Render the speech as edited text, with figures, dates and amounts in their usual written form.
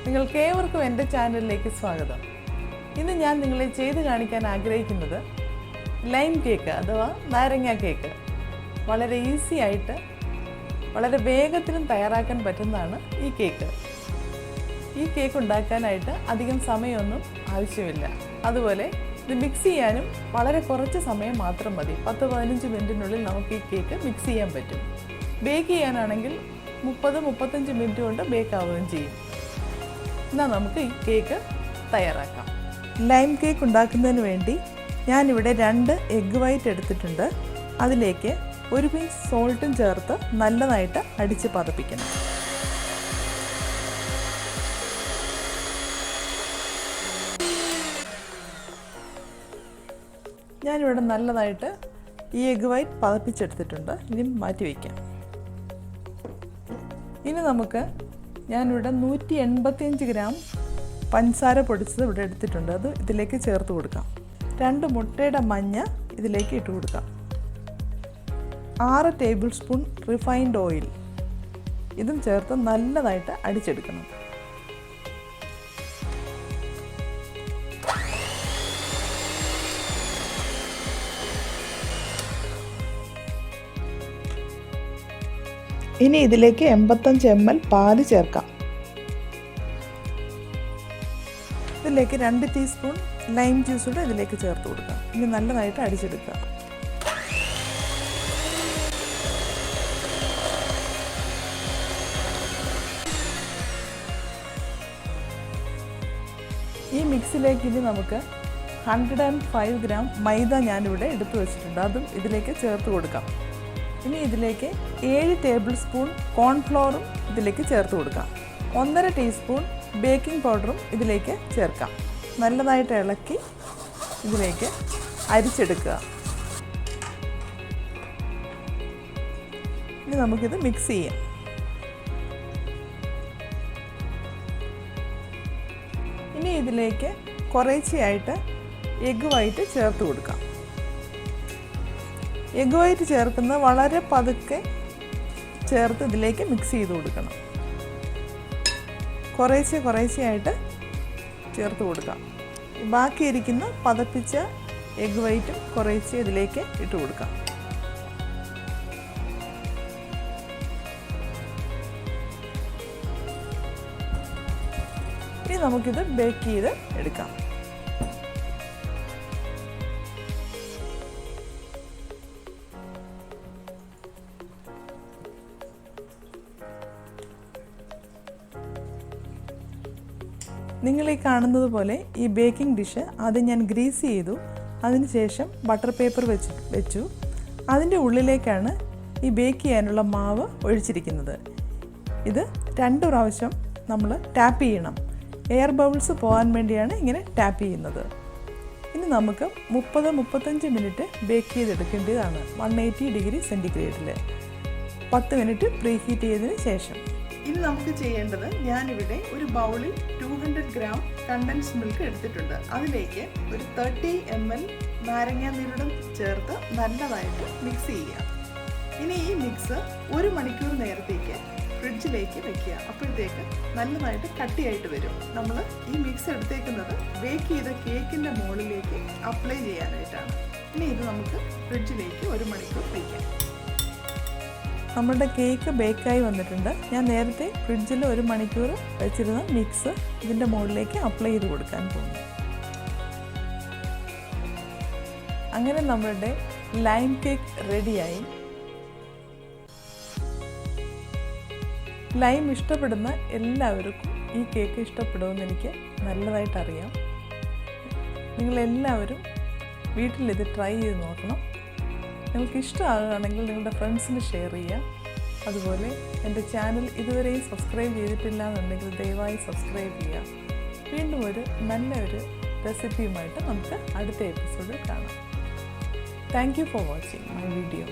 നിങ്ങൾക്കേവർക്കും എൻ്റെ ചാനലിലേക്ക് സ്വാഗതം. ഇന്ന് ഞാൻ നിങ്ങളെ ചെയ്ത് കാണിക്കാൻ ആഗ്രഹിക്കുന്നത് ലൈം കേക്ക് അഥവാ നാരങ്ങ കേക്ക്. വളരെ ഈസി ആയിട്ട് വളരെ വേഗത്തിലും തയ്യാറാക്കാൻ പറ്റുന്നതാണ് ഈ കേക്ക്. ഈ കേക്ക് ഉണ്ടാക്കാനായിട്ട് അധികം സമയമൊന്നും ആവശ്യമില്ല. അതുപോലെ ഇത് മിക്സ് ചെയ്യാനും വളരെ കുറച്ച് സമയം മാത്രം മതി. 10-15 മിനിറ്റിനുള്ളിൽ നമുക്ക് ഈ കേക്ക് മിക്സ് ചെയ്യാൻ പറ്റും. ബേക്ക് ചെയ്യാനാണെങ്കിൽ 30-35 മിനിറ്റ് കൊണ്ട് ബേക്ക് ആവുകയും ചെയ്യും. എന്നാൽ നമുക്ക് ഈ കേക്ക് തയ്യാറാക്കാം. ലൈം കേക്ക് ഉണ്ടാക്കുന്നതിന് വേണ്ടി ഞാനിവിടെ 2 എഗ്ഗ് വൈറ്റ് എടുത്തിട്ടുണ്ട്. അതിലേക്ക് 1 പിഞ്ച് സോൾട്ടും ചേർത്ത് നല്ലതായിട്ട് അടിച്ച് പതപ്പിക്കണം. ഞാനിവിടെ നല്ലതായിട്ട് ഈ എഗ്ഗ് വൈറ്റ് പതപ്പിച്ചെടുത്തിട്ടുണ്ട്. ഇനി മാറ്റി വയ്ക്കാം. ഇനി നമുക്ക് ഞാനിവിടെ 185 ഗ്രാം പഞ്ചസാര പൊടിച്ചത് ഇവിടെ എടുത്തിട്ടുണ്ട്. അത് ഇതിലേക്ക് ചേർത്ത് കൊടുക്കാം. 2 മുട്ടയുടെ മഞ്ഞ ഇതിലേക്ക് ഇട്ട് കൊടുക്കാം. 6 ടേബിൾ സ്പൂൺ റിഫൈൻഡ് ഓയിൽ ഇതും ചേർത്ത് നല്ലതായിട്ട് അടിച്ചെടുക്കണം. ഇനി ഇതിലേക്ക് 85 ml പാല് ചേർക്കാം. ഇതിലേക്ക് 2 ടീസ്പൂൺ ലൈം ജ്യൂസ് കൂടെ ഇതിലേക്ക് ചേർത്ത് കൊടുക്കാം. ഇനി നല്ലതായിട്ട് അടിച്ചെടുക്കുക. ഈ മിക്സിലേക്ക് ഇനി നമുക്ക് 105 ഗ്രാം മൈദ ഞാനിവിടെ എടുത്തു വെച്ചിട്ടുണ്ട്. അതും ഇതിലേക്ക് ചേർത്ത് കൊടുക്കാം. ഇനി ഇതിലേക്ക് 7 ടേബിൾ സ്പൂൺ കോൺഫ്ലോറും ഇതിലേക്ക് ചേർത്ത് കൊടുക്കാം. 1.5 ടീസ്പൂൺ ബേക്കിംഗ് പൗഡറും ഇതിലേക്ക് ചേർക്കാം. നല്ലതായിട്ട് ഇളക്കി ഇതിലേക്ക് അരിച്ചെടുക്കുക. ഇനി നമുക്കിത് മിക്സ് ചെയ്യാം. ഇനി ഇതിലേക്ക് കുറേശ്ശെയായിട്ട് എഗ്ഗ് വൈറ്റ് ചേർത്ത് കൊടുക്കാം. എഗ്ഗ് വൈറ്റ് ചേർക്കുന്നത് വളരെ പതുക്കെ ചേർത്ത് ഇതിലേക്ക് മിക്സ് ചെയ്ത് കൊടുക്കണം. കുറേശ്ശെയായിട്ട് ചേർത്ത് കൊടുക്കാം. ബാക്കിയിരിക്കുന്ന പതപ്പിച്ച എഗ്ഗ് വൈറ്റും കുറേശ്ശെ ഇതിലേക്ക് ഇട്ട് കൊടുക്കാം. ഇനി നമുക്കിത് ബേക്ക് ചെയ്ത് എടുക്കാം. നിങ്ങൾ ഈ കാണുന്നത് പോലെ ഈ ബേക്കിംഗ് ഡിഷ് ആദ്യം ഞാൻ ഗ്രീസ് ചെയ്തു. അതിനുശേഷം ബട്ടർ പേപ്പർ വെച്ചു. അതിൻ്റെ ഉള്ളിലേക്കാണ് ഈ ബേക്ക് ചെയ്യാനുള്ള മാവ് ഒഴിച്ചിരിക്കുന്നത്. ഇത് 2 പ്രാവശ്യം നമ്മൾ ടാപ്പ് ചെയ്യണം. എയർ ബബിൾസ് പോകാൻ വേണ്ടിയാണ് ഇങ്ങനെ ടാപ്പ് ചെയ്യുന്നത്. ഇനി നമുക്ക് 30-35 മിനിറ്റ് ബേക്ക് ചെയ്തെടുക്കേണ്ടതാണ് 180 ഡിഗ്രി സെൻറ്റിഗ്രേഡിൽ 10 മിനിറ്റ് പ്രീ ഹീറ്റ് ചെയ്തതിന് ശേഷം. ഇനി നമുക്ക് ചെയ്യേണ്ടത്, ഞാനിവിടെ ഒരു ബൗളിൽ 200 ഗ്രാം കണ്ടൻസ്ഡ് മിൽക്ക് എടുത്തിട്ടുണ്ട്. അതിലേക്ക് ഒരു 30 ml നാരങ്ങ നീരും ചേർത്ത് നല്ലതായിട്ട് മിക്സ് ചെയ്യുക. ഇനി ഈ മിക്സ് 1 മണിക്കൂർ നേരത്തേക്ക് ഫ്രിഡ്ജിലേക്ക് വെക്കുക. അപ്പോഴത്തേക്ക് നല്ലതായിട്ട് കട്ടിയായിട്ട് വരും. നമ്മൾ ഈ മിക്സ് എടുത്തേക്കുന്നത് ബേക്ക് ചെയ്ത കേക്കിൻ്റെ മുകളിലേക്ക് അപ്ലൈ ചെയ്യാനായിട്ടാണ്. ഇനി ഇത് നമുക്ക് ഫ്രിഡ്ജിലേക്ക് 1 മണിക്കൂർ വയ്ക്കാം. നമ്മുടെ കേക്ക് ബേക്കായി വന്നിട്ടുണ്ട്. ഞാൻ നേരത്തെ ഫ്രിഡ്ജിൽ 1 മണിക്കൂർ വെച്ചിരുന്ന മിക്സ് ഇതിൻ്റെ മുകളിലേക്ക് അപ്ലൈ ചെയ്ത് കൊടുക്കാൻ പോകുന്നു. അങ്ങനെ നമ്മളുടെ ലൈം കേക്ക് റെഡിയായി. ലൈം ഇഷ്ടപ്പെടുന്ന എല്ലാവർക്കും ഈ കേക്ക് ഇഷ്ടപ്പെടുമെന്ന് എനിക്ക് നല്ലതായിട്ട് അറിയാം. നിങ്ങളെല്ലാവരും വീട്ടിലിത് ട്രൈ ചെയ്ത് നോക്കണം. നിങ്ങൾക്ക് ഇഷ്ടമാകുകയാണെങ്കിൽ നിങ്ങളുടെ ഫ്രണ്ട്സിന് ഷെയർ ചെയ്യുക. അതുപോലെ എൻ്റെ ചാനൽ ഇതുവരെയും സബ്സ്ക്രൈബ് ചെയ്തിട്ടില്ല എന്നുണ്ടെങ്കിൽ ദയവായി സബ്സ്ക്രൈബ് ചെയ്യുക. വീണ്ടും നല്ലൊരു റെസിപ്പിയുമായിട്ട് നമുക്ക് അടുത്ത എപ്പിസോഡിൽ കാണാം. Thank you for watching my video.